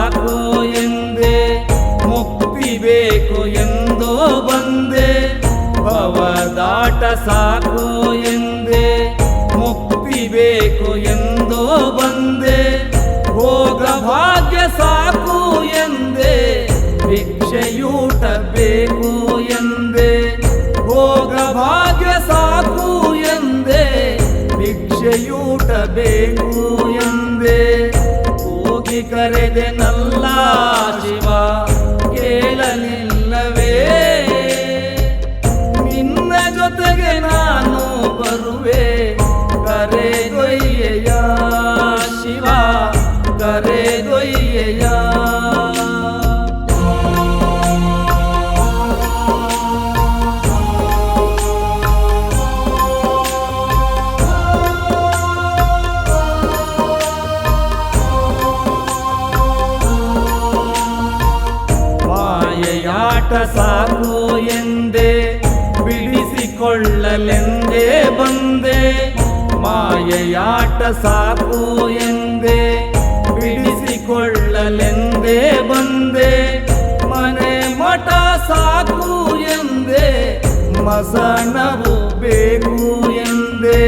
ಸಾಕು ಎಂದೆ, ಮುಕ್ತಿ ಬೇಕು ಎಂದೋ ಬಂದೆ. ಭವದಾಟ ಸಾಕು ಎಂದೆ, ಮುಕ್ತಿ ಬೇಕು ಎಂದೋ ಬಂದೆ. ಭೋಗ ಭಾಗ್ಯ ಸಾಕು ಎಂದೆ, ಭಿಕ್ಷೆಯೂಟ ಬೇಕು ಎಂದೆ. ಭೋಗ ಭಾಗ್ಯ ಸಾಕು ಎಂದೆ, ಭಿಕ್ಷೆಯೂಟ ಬೇಕು ಎಂದೆ. ಹೋಗಿ ಕರೆದೆನಲ್ಲ ಶಿವ, ಕೇಳಲಿಲ್ಲವೇ? ನಿನ್ನ ಜೊತೆಗೆ ನಾನು ಬರುವೆ, ಕರೆದೊಯ್ಯೆಯ ಶಿವ, ಕರೆದೊಯ್ಯೆಯ. ಮಾಯೆಯಾಟ ಸಾಕು ಎಂದೆ, ಬಿಡಿಸಿಕೊಳ್ಳಲೆಂದೇ ಬಂದೆ. ಮಾಯೆಯಾಟ ಸಾಕು ಎಂದೆ, ಬಿಡಿಸಿಕೊಳ್ಳಲೆಂದೇ ಬಂದೆ. ಮನೆ ಮಠ ಸಾಕು ಎಂದೆ, ಮಸಣವು ಬೇಕು ಎಂದೆ.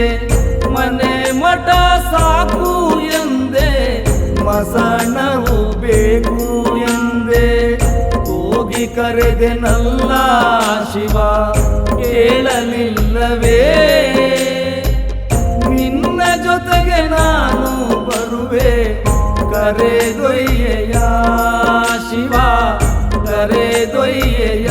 ಮನೆ ಮಠ ಸಾಕು ಎಂದೆ, ಮಸಣವು ಬೇಕು ಎಂದೆ. ಹೋಗಿ ಕರೆದೆನಲ್ಲ ಶಿವ, ಕೇಳಲಿಲ್ಲವೇ? ನಿನ್ನ ಜೊತೆಗೆ ನಾನು ಬರುವೆ, ಕರೆದೊಯ್ಯೆಯ ಶಿವ, ಕರೆದೊಯ್ಯೆಯ.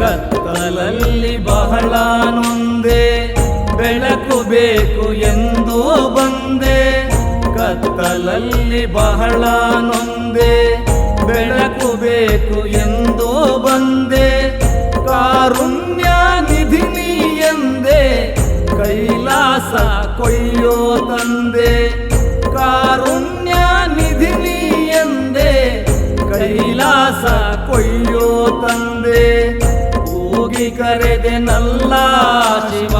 ಕತ್ತಲಲ್ಲಿ ಬಹಳ ನೊಂದೆ, ಬೆಳಕು ಬೇಕು ಎಂದೋ ಬಂದೆ. ಕತ್ತಲಲ್ಲಿ ಬಹಳ ನೊಂದೆ, ಬೆಳಕು ಬೇಕು ಎಂದೋ ಬಂದೆ. ಕಾರುಣ್ಯ ನಿಧಿ ನೀ ಎಂದೆ, ಕೈಲಾಸ ಕೊಯ್ಯೋ ತಂದೆ. ಕಾರುಣ್ಯ ನಿಧಿ ನೀ ಎಂದೆ, ಕೈಲಾಸ ಕೊಯ್ಯೋ ತಂದೆ. ಹೋಗಿ ಕರೆದೆನಲ್ಲ ಶಿವ,